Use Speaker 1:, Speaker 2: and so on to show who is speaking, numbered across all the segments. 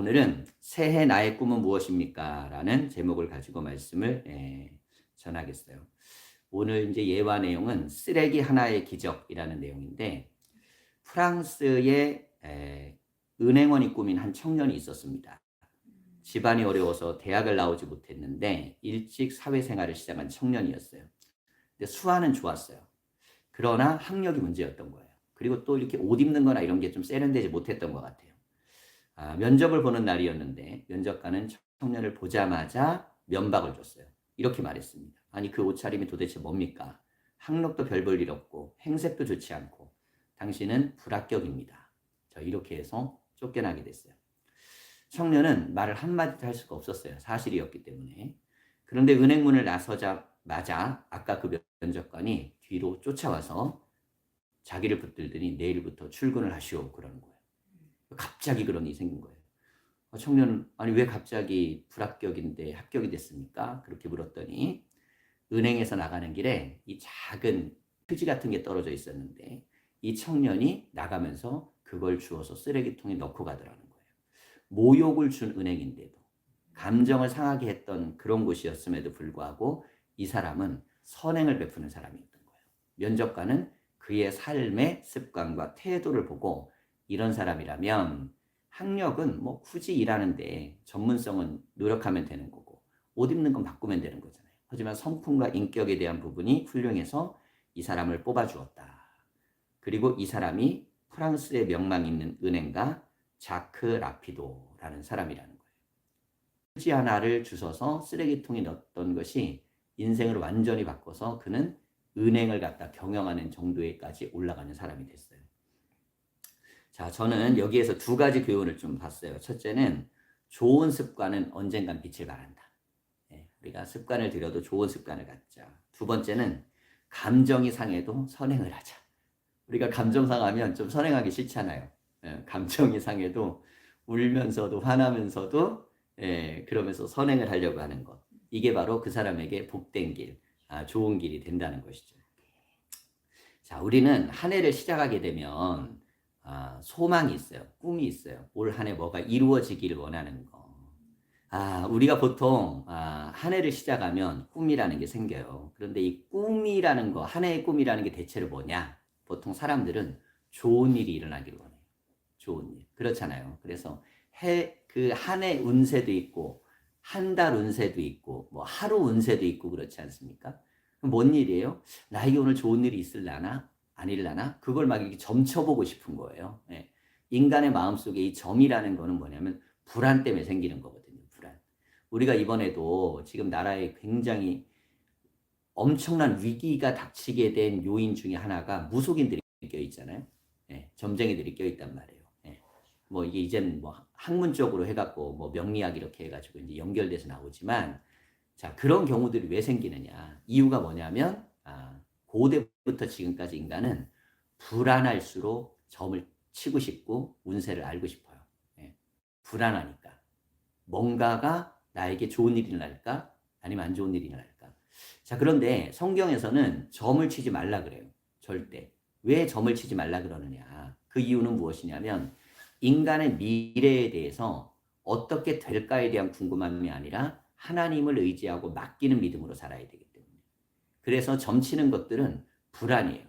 Speaker 1: 오늘은 새해 나의 꿈은 무엇입니까? 라는 제목을 가지고 말씀을 전하겠어요. 오늘 이제 예화 내용은 쓰레기 하나의 기적이라는 내용인데 프랑스에 은행원이 꾸민 한 청년이 있었습니다. 집안이 어려워서 대학을 나오지 못했는데 일찍 사회생활을 시작한 청년이었어요. 근데 수화는 좋았어요. 그러나 학력이 문제였던 거예요. 그리고 또 이렇게 옷 입는 거나 이런 게 좀 세련되지 못했던 것 같아요. 면접을 보는 날이었는데 면접관은 청년을 보자마자 면박을 줬어요. 이렇게 말했습니다. 아니 그 옷차림이 도대체 뭡니까? 학력도 별 볼 일 없고 행색도 좋지 않고 당신은 불합격입니다. 이렇게 해서 쫓겨나게 됐어요. 청년은 말을 한마디도 할 수가 없었어요. 사실이었기 때문에. 그런데 은행문을 나서자마자 아까 그 면접관이 뒤로 쫓아와서 자기를 붙들더니 내일부터 출근을 하시오 그러는 거예요. 갑자기 그런 일이 생긴 거예요. 청년은 아니 왜 갑자기 불합격인데 합격이 됐습니까? 그렇게 물었더니 은행에서 나가는 길에 이 작은 휴지 같은 게 떨어져 있었는데 이 청년이 나가면서 그걸 주워서 쓰레기통에 넣고 가더라는 거예요. 모욕을 준 은행인데도 감정을 상하게 했던 그런 곳이었음에도 불구하고 이 사람은 선행을 베푸는 사람이었던 거예요. 면접관은 그의 삶의 습관과 태도를 보고 이런 사람이라면 학력은 뭐 굳이 일하는데 전문성은 노력하면 되는 거고 옷 입는 건 바꾸면 되는 거잖아요. 하지만 성품과 인격에 대한 부분이 훌륭해서 이 사람을 뽑아주었다. 그리고 이 사람이 프랑스의 명망 있는 은행가 자크 라피도라는 사람이라는 거예요. 휴지 하나를 주워서 쓰레기통에 넣었던 것이 인생을 완전히 바꿔서 그는 은행을 갖다 경영하는 정도에까지 올라가는 사람이 됐어요. 자, 저는 여기에서 두 가지 교훈을 좀 봤어요. 첫째는 좋은 습관은 언젠간 빛을 발한다. 우리가 습관을 들여도 좋은 습관을 갖자. 두 번째는 감정이 상해도 선행을 하자. 우리가 감정 상하면 좀 선행하기 싫잖아요. 감정이 상해도 울면서도 화나면서도 그러면서 선행을 하려고 하는 것. 이게 바로 그 사람에게 복된 길, 좋은 길이 된다는 것이죠. 자, 우리는 한 해를 시작하게 되면 소망이 있어요. 꿈이 있어요. 올 한 해 뭐가 이루어지기를 원하는 거. 우리가 보통 한 해를 시작하면 꿈이라는 게 생겨요. 그런데 이 꿈이라는 거, 한 해의 꿈이라는 게 대체로 뭐냐? 보통 사람들은 좋은 일이 일어나기를 원해요. 좋은 일. 그렇잖아요. 그래서 그 한 해 운세도 있고 한 달 운세도 있고 뭐 하루 운세도 있고 그렇지 않습니까? 뭔 일이에요? 나에게 오늘 좋은 일이 있을라나? 아닐라나? 그걸 막 이렇게 점쳐보고 싶은 거예요. 인간의 마음속에 이 점이라는 거는 뭐냐면 불안 때문에 생기는 거거든요. 불안. 우리가 이번에도 지금 나라에 굉장히 엄청난 위기가 닥치게 된 요인 중에 하나가 무속인들이 껴있잖아요. 점쟁이들이 껴있단 말이에요. 뭐 이게 이제는 뭐 학문적으로 해갖고 뭐 명리학 이렇게 해가지고 이제 연결돼서 나오지만 자, 그런 경우들이 왜 생기느냐. 이유가 뭐냐면, 고대부터 지금까지 인간은 불안할수록 점을 치고 싶고 운세를 알고 싶어요. 불안하니까. 뭔가가 나에게 좋은 일이 날까? 아니면 안 좋은 일이 날까? 자, 그런데 성경에서는 점을 치지 말라 그래요. 절대. 왜 점을 치지 말라 그러느냐. 그 이유는 무엇이냐면, 인간의 미래에 대해서 어떻게 될까에 대한 궁금함이 아니라 하나님을 의지하고 맡기는 믿음으로 살아야 되기 때문에. 그래서 점치는 것들은 불안이에요.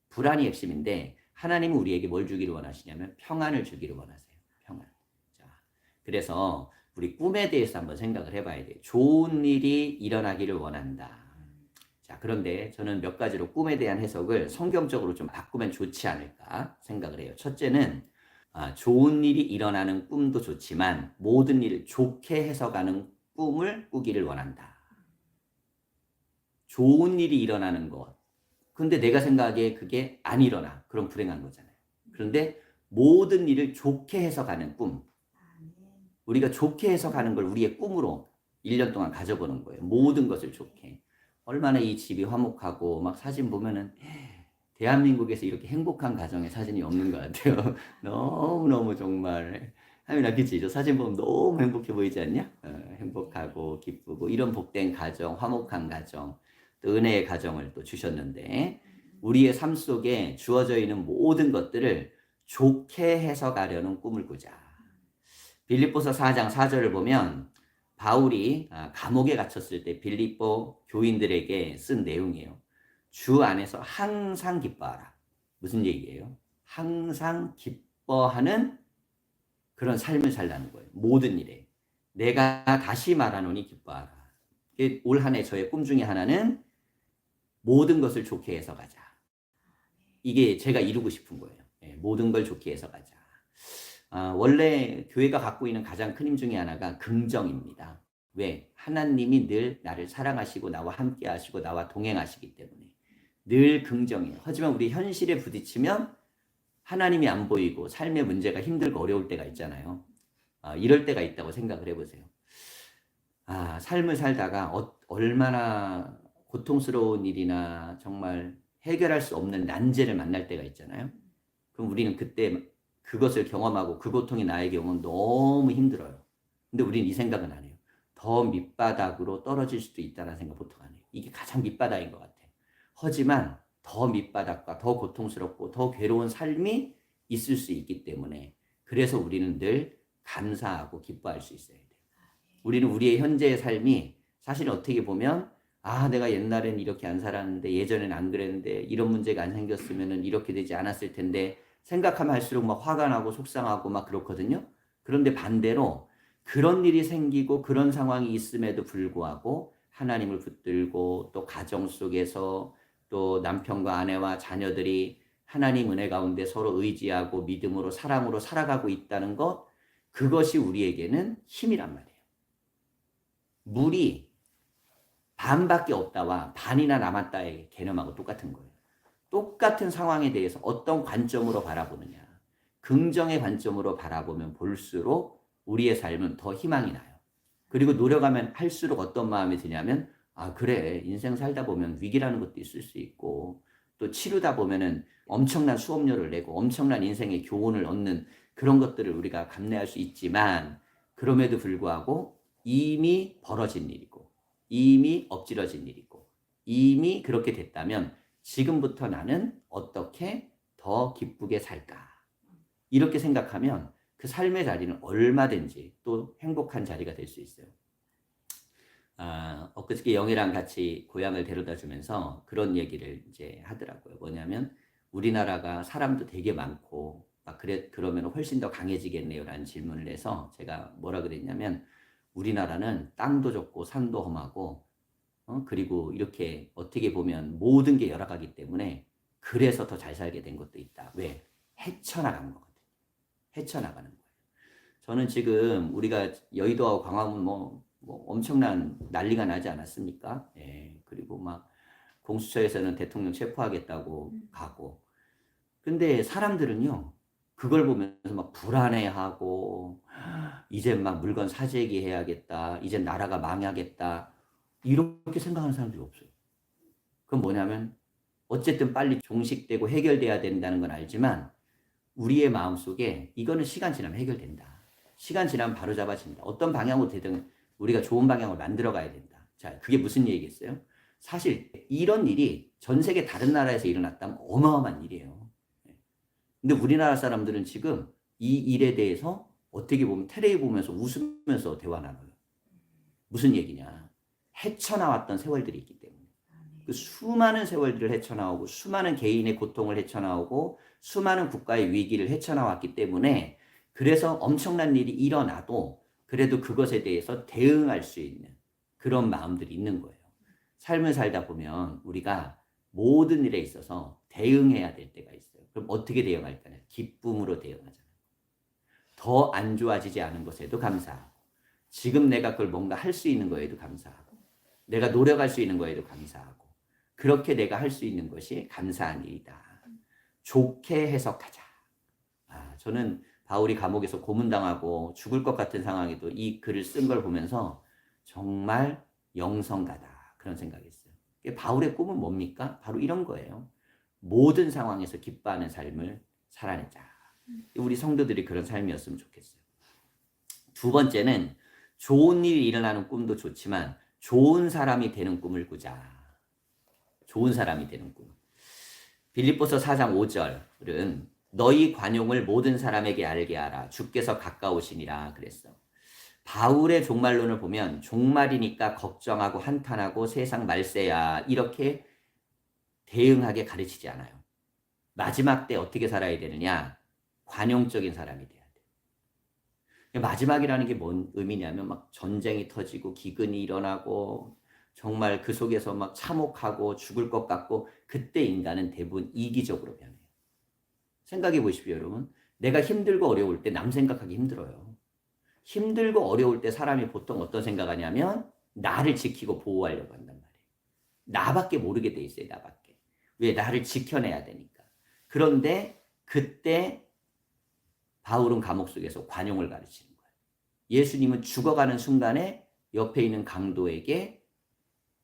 Speaker 1: 불안이 핵심인데 하나님은 우리에게 뭘 주기를 원하시냐면 평안을 주기를 원하세요. 평안. 자, 그래서 우리 꿈에 대해서 한번 생각을 해봐야 돼요. 좋은 일이 일어나기를 원한다. 자, 그런데 저는 몇 가지로 꿈에 대한 해석을 성경적으로 좀 바꾸면 좋지 않을까 생각을 해요. 첫째는 좋은 일이 일어나는 꿈도 좋지만 모든 일을 좋게 해석하는 꿈을 꾸기를 원한다. 좋은 일이 일어나는 것. 근데 내가 생각하기에 그게 안 일어나. 그럼 불행한 거잖아요. 그런데 모든 일을 좋게 해석하는 꿈. 우리가 좋게 해석하는 걸 우리의 꿈으로 1년 동안 가져보는 거예요. 모든 것을 좋게. 얼마나 이 집이 화목하고 막 사진 보면은 대한민국에서 이렇게 행복한 가정의 사진이 없는 것 같아요. 너무너무 정말. 하민아, 그치? 저 사진 보면 너무 행복해 보이지 않냐? 행복하고 기쁘고 이런 복된 가정, 화목한 가정, 또 은혜의 가정을 또 주셨는데 우리의 삶 속에 주어져 있는 모든 것들을 좋게 해석하려는 꿈을 꾸자. 빌립보서 4장 4절을 보면 바울이 감옥에 갇혔을 때 빌립보 교인들에게 쓴 내용이에요. 주 안에서 항상 기뻐하라. 무슨 얘기예요? 항상 기뻐하는 그런 삶을 살라는 거예요. 모든 일에. 내가 다시 말하노니 기뻐하라. 올 한 해 저의 꿈 중에 하나는 모든 것을 좋게 해서 가자. 이게 제가 이루고 싶은 거예요. 모든 걸 좋게 해서 가자. 원래 교회가 갖고 있는 가장 큰 힘 중에 하나가 긍정입니다. 왜? 하나님이 늘 나를 사랑하시고 나와 함께 하시고 나와 동행하시기 때문에 늘 긍정이에요. 하지만 우리 현실에 부딪히면 하나님이 안 보이고 삶의 문제가 힘들고 어려울 때가 있잖아요. 이럴 때가 있다고 생각을 해보세요. 삶을 살다가 얼마나 고통스러운 일이나 정말 해결할 수 없는 난제를 만날 때가 있잖아요. 그럼 우리는 그때 그것을 경험하고 그 고통이 나에게 오면 너무 힘들어요. 근데 우리는 이 생각은 안 해요. 더 밑바닥으로 떨어질 수도 있다는 생각 보통 안 해요. 이게 가장 밑바닥인 것 같아요. 하지만 더 밑바닥과 더 고통스럽고 더 괴로운 삶이 있을 수 있기 때문에 그래서 우리는 늘 감사하고 기뻐할 수 있어야 돼요. 우리는 우리의 현재의 삶이 사실 어떻게 보면 내가 옛날엔 이렇게 안 살았는데 예전엔 안 그랬는데 이런 문제가 안 생겼으면 이렇게 되지 않았을 텐데 생각하면 할수록 막 화가 나고 속상하고 막 그렇거든요. 그런데 반대로 그런 일이 생기고 그런 상황이 있음에도 불구하고 하나님을 붙들고 또 가정 속에서 또 남편과 아내와 자녀들이 하나님 은혜 가운데 서로 의지하고 믿음으로 사랑으로 살아가고 있다는 것, 그것이 우리에게는 힘이란 말이에요. 물이 반밖에 없다와 반이나 남았다의 개념하고 똑같은 거예요. 똑같은 상황에 대해서 어떤 관점으로 바라보느냐. 긍정의 관점으로 바라보면 볼수록 우리의 삶은 더 희망이 나요. 그리고 노력하면 할수록 어떤 마음이 드냐면 그래, 인생 살다 보면 위기라는 것도 있을 수 있고 또 치르다 보면은 엄청난 수업료를 내고 엄청난 인생의 교훈을 얻는 그런 것들을 우리가 감내할 수 있지만 그럼에도 불구하고 이미 벌어진 일이고 이미 엎질러진 일이고 이미 그렇게 됐다면 지금부터 나는 어떻게 더 기쁘게 살까? 이렇게 생각하면 그 삶의 자리는 얼마든지 또 행복한 자리가 될 수 있어요. 엊그저께 영희랑 같이 고향을 데려다 주면서 그런 얘기를 이제 하더라고요. 뭐냐면 우리나라가 사람도 되게 많고 그러면 훨씬 더 강해지겠네요 라는 질문을 해서 제가 뭐라 그랬냐면 우리나라는 땅도 좁고 산도 험하고 그리고 이렇게 어떻게 보면 모든 게 열악하기 때문에 그래서 더 잘 살게 된 것도 있다. 왜? 헤쳐나간 거거든요. 헤쳐나가는 거예요. 저는 지금 우리가 여의도하고 광화문 뭐 엄청난 난리가 나지 않았습니까? 예. 그리고 막 공수처에서는 대통령 체포하겠다고 가고. 근데 사람들은요, 그걸 보면서 막 불안해하고, 이제 막 물건 사재기 해야겠다. 이제 나라가 망하겠다. 이렇게 생각하는 사람들이 없어요. 그건 뭐냐면, 어쨌든 빨리 종식되고 해결돼야 된다는 건 알지만, 우리의 마음속에 이거는 시간 지나면 해결된다. 시간 지나면 바로 잡아진다. 어떤 방향으로 되든 우리가 좋은 방향을 만들어 가야 된다. 자, 그게 무슨 얘기겠어요? 사실 이런 일이 전 세계 다른 나라에서 일어났다면 어마어마한 일이에요. 근데 우리나라 사람들은 지금 이 일에 대해서 어떻게 보면 텔레비 보면서 웃으면서 대화 나눠요. 무슨 얘기냐? 헤쳐나왔던 세월들이 있기 때문에. 그 수많은 세월들을 헤쳐나오고 수많은 개인의 고통을 헤쳐나오고 수많은 국가의 위기를 헤쳐나왔기 때문에 그래서 엄청난 일이 일어나도 그래도 그것에 대해서 대응할 수 있는 그런 마음들이 있는 거예요. 삶을 살다 보면 우리가 모든 일에 있어서 대응해야 될 때가 있어요. 그럼 어떻게 대응할까요? 기쁨으로 대응하잖아요. 더 안 좋아지지 않은 것에도 감사하고 지금 내가 그걸 뭔가 할 수 있는 거에도 감사하고 내가 노력할 수 있는 거에도 감사하고 그렇게 내가 할 수 있는 것이 감사한 일이다. 좋게 해석하자. 저는 바울이 감옥에서 고문당하고 죽을 것 같은 상황에도 이 글을 쓴 걸 보면서 정말 영성가다. 그런 생각이 있어요. 바울의 꿈은 뭡니까? 바로 이런 거예요. 모든 상황에서 기뻐하는 삶을 살아내자. 우리 성도들이 그런 삶이었으면 좋겠어요. 두 번째는 좋은 일이 일어나는 꿈도 좋지만 좋은 사람이 되는 꿈을 꾸자. 좋은 사람이 되는 꿈. 빌립보서 4장 5절은 너희 관용을 모든 사람에게 알게 하라. 주께서 가까우시니라 그랬어. 바울의 종말론을 보면 종말이니까 걱정하고 한탄하고 세상 말세야 이렇게 대응하게 가르치지 않아요. 마지막 때 어떻게 살아야 되느냐? 관용적인 사람이 돼야 돼. 마지막이라는 게 뭔 의미냐면 막 전쟁이 터지고 기근이 일어나고 정말 그 속에서 막 참혹하고 죽을 것 같고 그때 인간은 대부분 이기적으로 변해요. 생각해 보십시오, 여러분. 내가 힘들고 어려울 때 남 생각하기 힘들어요. 힘들고 어려울 때 사람이 보통 어떤 생각하냐면 나를 지키고 보호하려고 한단 말이에요. 나밖에 모르게 돼 있어요, 나밖에. 왜? 나를 지켜내야 되니까. 그런데 그때 바울은 감옥 속에서 관용을 가르치는 거예요. 예수님은 죽어가는 순간에 옆에 있는 강도에게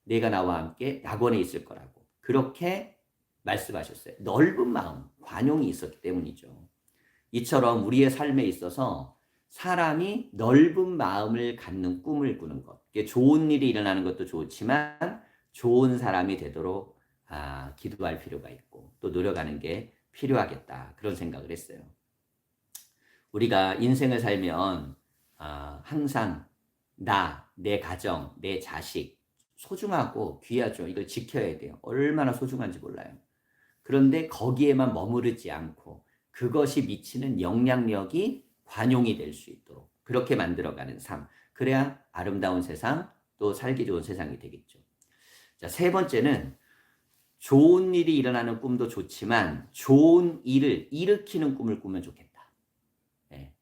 Speaker 1: 내가 나와 함께 낙원에 있을 거라고 그렇게 말씀하셨어요. 넓은 마음, 관용이 있었기 때문이죠. 이처럼 우리의 삶에 있어서 사람이 넓은 마음을 갖는 꿈을 꾸는 것. 좋은 일이 일어나는 것도 좋지만 좋은 사람이 되도록 기도할 필요가 있고 또 노력하는 게 필요하겠다. 그런 생각을 했어요. 우리가 인생을 살면 항상 나, 내 가정, 내 자식 소중하고 귀하죠. 이걸 지켜야 돼요. 얼마나 소중한지 몰라요. 그런데 거기에만 머무르지 않고 그것이 미치는 영향력이 관용이 될 수 있도록 그렇게 만들어가는 삶. 그래야 아름다운 세상 또 살기 좋은 세상이 되겠죠. 자, 세 번째는 좋은 일이 일어나는 꿈도 좋지만 좋은 일을 일으키는 꿈을 꾸면 좋겠다. 네.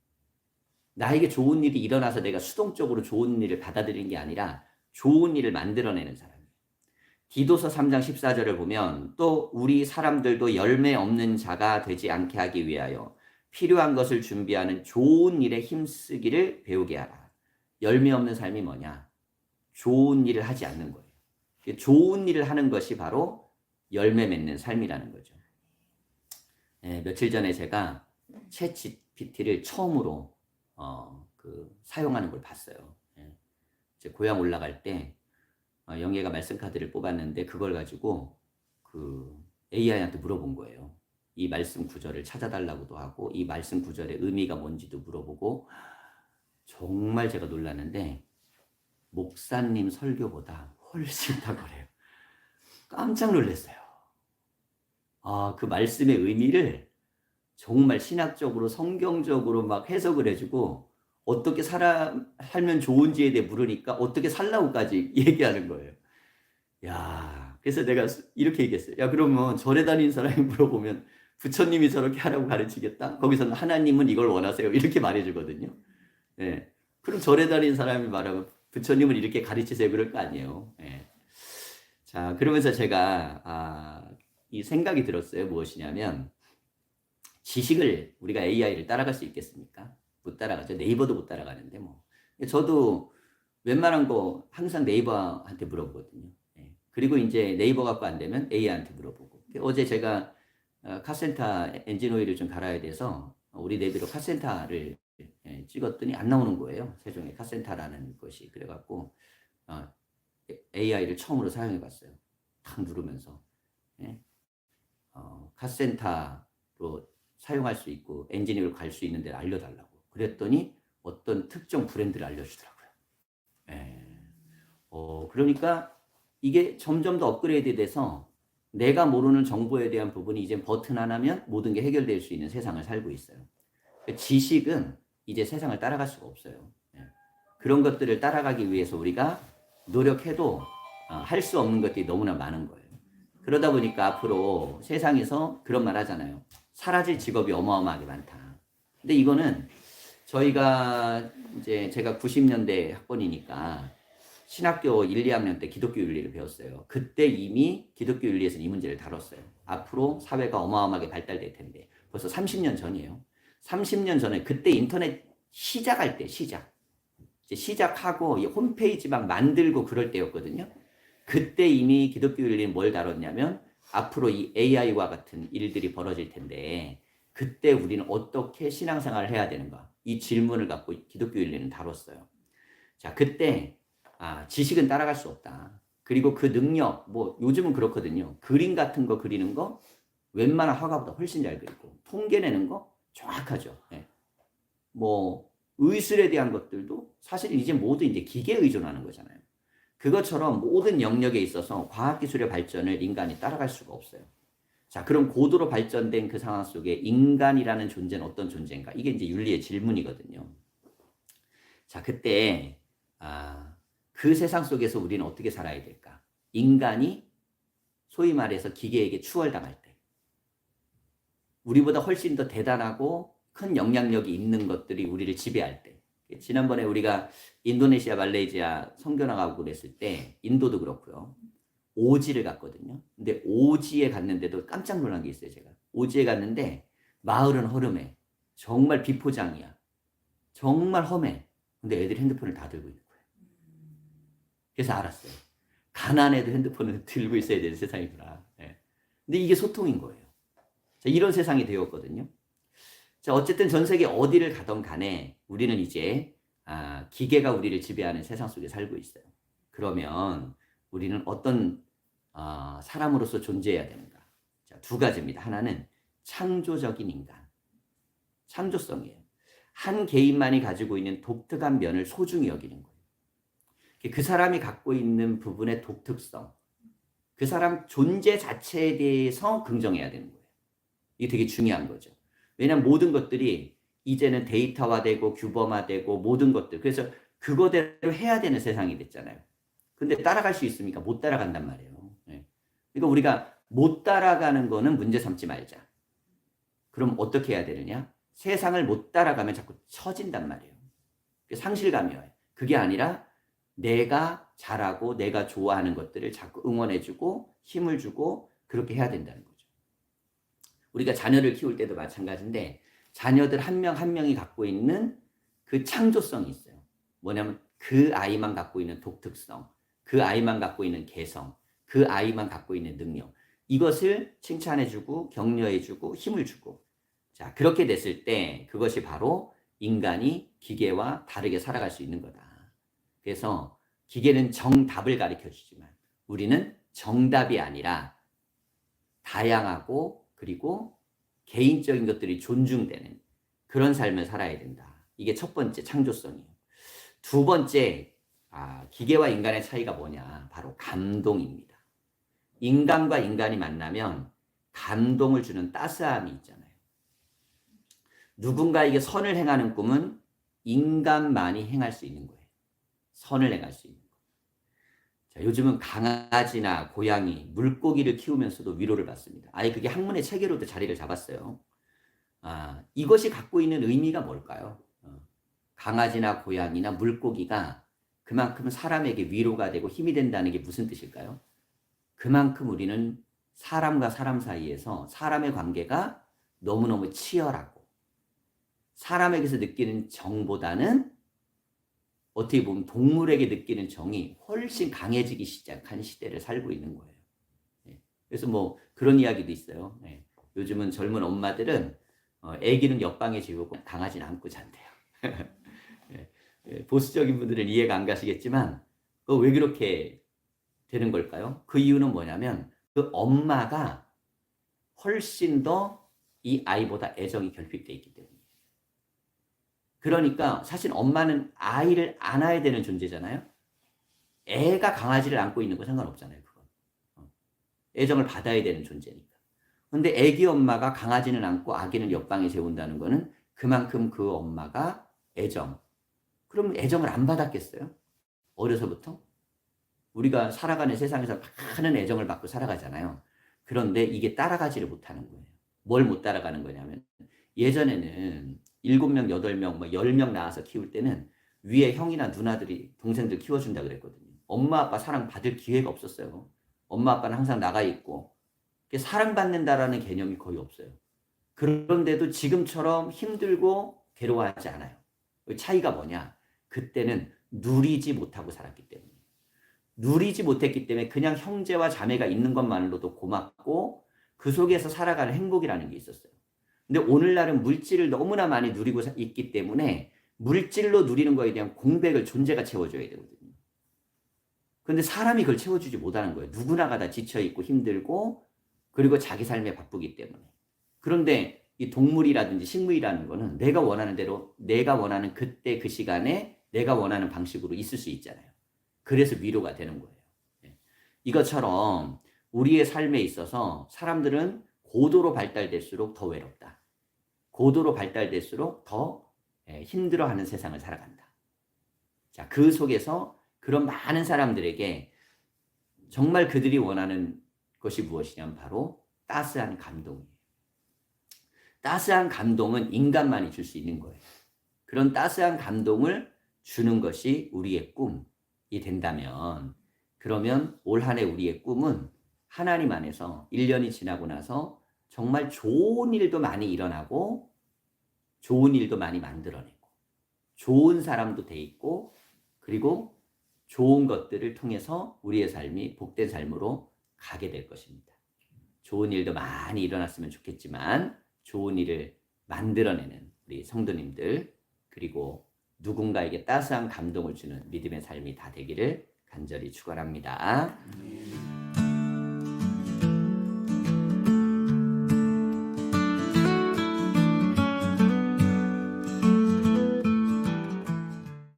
Speaker 1: 나에게 좋은 일이 일어나서 내가 수동적으로 좋은 일을 받아들이는 게 아니라 좋은 일을 만들어내는 사람. 디도서 3장 14절을 보면 또 우리 사람들도 열매 없는 자가 되지 않게 하기 위하여 필요한 것을 준비하는 좋은 일에 힘쓰기를 배우게 하라. 열매 없는 삶이 뭐냐? 좋은 일을 하지 않는 거예요. 좋은 일을 하는 것이 바로 열매 맺는 삶이라는 거죠. 네, 며칠 전에 제가 챗 GPT를 처음으로 사용하는 걸 봤어요. 네, 제 고향 올라갈 때 영예가 말씀 카드를 뽑았는데 그걸 가지고 그 AI한테 물어본 거예요. 이 말씀 구절을 찾아달라고도 하고 이 말씀 구절의 의미가 뭔지도 물어보고 정말 제가 놀랐는데 목사님 설교보다 훨씬 더 그래요. 깜짝 놀랐어요. 그 말씀의 의미를 정말 신학적으로 성경적으로 막 해석을 해주고 어떻게 살면 좋은지에 대해 물으니까 어떻게 살라고까지 얘기하는 거예요. 야, 그래서 내가 이렇게 얘기했어요. 야, 그러면 절에 다니는 사람이 물어보면 부처님이 저렇게 하라고 가르치겠다? 거기서는 하나님은 이걸 원하세요. 이렇게 말해주거든요. 예. 그럼 절에 다니는 사람이 말하면 부처님은 이렇게 가르치세요. 그럴 거 아니에요. 예. 자, 그러면서 제가, 이 생각이 들었어요. 무엇이냐면, 지식을 우리가 AI를 따라갈 수 있겠습니까? 못 따라가죠. 네이버도 못 따라가는데 뭐. 저도 웬만한 거 항상 네이버한테 물어보거든요. 예. 그리고 이제 네이버 갖고 안 되면 AI한테 물어보고. 어제 제가 카센터 엔진 오일을 좀 갈아야 돼서 우리 내비로 카센터를 찍었더니 안 나오는 거예요. 세종에 카센터라는 것이. 그래갖고 AI를 처음으로 사용해 봤어요. 탁 누르면서. 예. 카센터로 사용할 수 있고 엔지니어를 갈 수 있는 데를 알려달라고. 그랬더니 어떤 특정 브랜드를 알려주더라고요. 예. 그러니까 이게 점점 더 업그레이드 돼서 내가 모르는 정보에 대한 부분이 이제 버튼 하나면 모든 게 해결될 수 있는 세상을 살고 있어요. 지식은 이제 세상을 따라갈 수가 없어요. 예. 그런 것들을 따라가기 위해서 우리가 노력해도 할 수 없는 것들이 너무나 많은 거예요. 그러다 보니까 앞으로 세상에서 그런 말 하잖아요. 사라질 직업이 어마어마하게 많다. 근데 이거는 저희가 이제 제가 90년대 학번이니까 신학교 1, 2학년 때 기독교 윤리를 배웠어요. 그때 이미 기독교 윤리에서는 이 문제를 다뤘어요. 앞으로 사회가 어마어마하게 발달될 텐데 벌써 30년 전이에요. 30년 전에 그때 인터넷 시작할 때 시작하고 홈페이지 막 만들고 그럴 때였거든요. 그때 이미 기독교 윤리는 뭘 다뤘냐면 앞으로 이 AI와 같은 일들이 벌어질 텐데 그때 우리는 어떻게 신앙생활을 해야 되는가 이 질문을 갖고 기독교 윤리는 다뤘어요. 자, 그때 지식은 따라갈 수 없다. 그리고 그 능력, 뭐 요즘은 그렇거든요. 그림 같은 거 그리는 거 웬만한 화가보다 훨씬 잘 그리고 통계 내는 거 정확하죠. 예. 뭐 의술에 대한 것들도 사실 이제 모두 이제 기계에 의존하는 거잖아요. 그것처럼 모든 영역에 있어서 과학기술의 발전을 인간이 따라갈 수가 없어요. 자, 그럼 고도로 발전된 그 상황 속에 인간이라는 존재는 어떤 존재인가? 이게 이제 윤리의 질문이거든요. 자, 그때 그 세상 속에서 우리는 어떻게 살아야 될까? 인간이 소위 말해서 기계에게 추월당할 때, 우리보다 훨씬 더 대단하고 큰 영향력이 있는 것들이 우리를 지배할 때, 지난번에 우리가 인도네시아, 말레이시아 선교 나가고 그랬을 때 인도도 그렇고요. 오지를 갔거든요. 근데 오지에 갔는데도 깜짝 놀란 게 있어요, 제가. 오지에 갔는데 마을은 허름해. 정말 비포장이야. 정말 험해. 근데 애들이 핸드폰을 다 들고 있는 거예요. 그래서 알았어요. 가난해도 핸드폰을 들고 있어야 되는 세상이구나. 네. 근데 이게 소통인 거예요. 자, 이런 세상이 되었거든요. 자, 어쨌든 전 세계 어디를 가던 간에 우리는 이제 기계가 우리를 지배하는 세상 속에 살고 있어요. 그러면 우리는 어떤 사람으로서 존재해야 되는가? 자, 두 가지입니다. 하나는 창조적인 인간, 창조성이에요. 한 개인만이 가지고 있는 독특한 면을 소중히 여기는 거예요. 그 사람이 갖고 있는 부분의 독특성, 그 사람 존재 자체에 대해서 긍정해야 되는 거예요. 이게 되게 중요한 거죠. 왜냐하면 모든 것들이 이제는 데이터화되고 규범화되고 모든 것들, 그래서 그거대로 해야 되는 세상이 됐잖아요. 근데 따라갈 수 있습니까? 못 따라간단 말이에요. 네. 그러니까 우리가 못 따라가는 거는 문제 삼지 말자. 그럼 어떻게 해야 되느냐? 세상을 못 따라가면 자꾸 처진단 말이에요. 상실감이 와요. 그게 아니라 내가 잘하고 내가 좋아하는 것들을 자꾸 응원해주고 힘을 주고 그렇게 해야 된다는 거죠. 우리가 자녀를 키울 때도 마찬가지인데 자녀들 한 명 한 명이 갖고 있는 그 창조성이 있어요. 뭐냐면 그 아이만 갖고 있는 독특성, 그 아이만 갖고 있는 개성, 그 아이만 갖고 있는 능력, 이것을 칭찬해주고 격려해주고 힘을 주고, 자, 그렇게 됐을 때 그것이 바로 인간이 기계와 다르게 살아갈 수 있는 거다. 그래서 기계는 정답을 가르쳐주지만 우리는 정답이 아니라 다양하고 그리고 개인적인 것들이 존중되는 그런 삶을 살아야 된다. 이게 첫 번째 창조성이에요. 두 번째, 기계와 인간의 차이가 뭐냐? 바로 감동입니다. 인간과 인간이 만나면 감동을 주는 따스함이 있잖아요. 누군가에게 선을 행하는 꿈은 인간만이 행할 수 있는 거예요. 선을 행할 수 있는 거. 자, 요즘은 강아지나 고양이, 물고기를 키우면서도 위로를 받습니다. 아예 그게 학문의 체계로도 자리를 잡았어요. 이것이 갖고 있는 의미가 뭘까요? 강아지나 고양이나 물고기가 그만큼 사람에게 위로가 되고 힘이 된다는 게 무슨 뜻일까요? 그만큼 우리는 사람과 사람 사이에서 사람의 관계가 너무너무 치열하고 사람에게서 느끼는 정보다는 어떻게 보면 동물에게 느끼는 정이 훨씬 강해지기 시작한 시대를 살고 있는 거예요. 그래서 뭐 그런 이야기도 있어요. 요즘은 젊은 엄마들은 아기는 옆방에 지우고 강아지는 안고 잔대요. 보수적인 분들은 이해가 안 가시겠지만 왜 그렇게 되는 걸까요? 그 이유는 뭐냐면 그 엄마가 훨씬 더 이 아이보다 애정이 결핍되어 있기 때문이에요. 그러니까 사실 엄마는 아이를 안아야 되는 존재잖아요. 애가 강아지를 안고 있는 거 상관없잖아요. 그건. 애정을 받아야 되는 존재니까. 근데 애기 엄마가 강아지는 안고 아기는 옆방에 재운다는 거는 그만큼 그 엄마가 그럼 애정을 안 받았겠어요? 어려서부터? 우리가 살아가는 세상에서 많은 애정을 받고 살아가잖아요. 그런데 이게 따라가지를 못하는 거예요. 뭘 못 따라가는 거냐면 예전에는 7명, 8명, 10명 낳아서 키울 때는 위에 형이나 누나들이 동생들 키워준다 그랬거든요. 엄마 아빠 사랑 받을 기회가 없었어요. 엄마 아빠는 항상 나가 있고 사랑받는다라는 개념이 거의 없어요. 그런데도 지금처럼 힘들고 괴로워하지 않아요. 차이가 뭐냐? 그때는 누리지 못하고 살았기 때문에. 누리지 못했기 때문에 그냥 형제와 자매가 있는 것만으로도 고맙고 그 속에서 살아가는 행복이라는 게 있었어요. 근데 오늘날은 물질을 너무나 많이 누리고 있기 때문에 물질로 누리는 거에 대한 공백을 존재가 채워줘야 되거든요. 그런데 사람이 그걸 채워주지 못하는 거예요. 누구나가 다 지쳐있고 힘들고 그리고 자기 삶에 바쁘기 때문에. 그런데 이 동물이라든지 식물이라는 거는 내가 원하는 대로, 내가 원하는 그때 그 시간에 내가 원하는 방식으로 있을 수 있잖아요. 그래서 위로가 되는 거예요. 이것처럼 우리의 삶에 있어서 사람들은 고도로 발달될수록 더 외롭다. 고도로 발달될수록 더 힘들어하는 세상을 살아간다. 자, 그 속에서 그런 많은 사람들에게 정말 그들이 원하는 것이 무엇이냐면 바로 따스한 감동이에요. 따스한 감동은 인간만이 줄 수 있는 거예요. 그런 따스한 감동을 주는 것이 우리의 꿈이 된다면, 그러면 올 한 해 우리의 꿈은 하나님 안에서 1년이 지나고 나서 정말 좋은 일도 많이 일어나고 좋은 일도 많이 만들어내고 좋은 사람도 돼 있고, 그리고 좋은 것들을 통해서 우리의 삶이 복된 삶으로 가게 될 것입니다. 좋은 일도 많이 일어났으면 좋겠지만 좋은 일을 만들어내는 우리 성도님들, 그리고 누군가에게 따스한 감동을 주는 믿음의 삶이 다 되기를 간절히 축원합니다.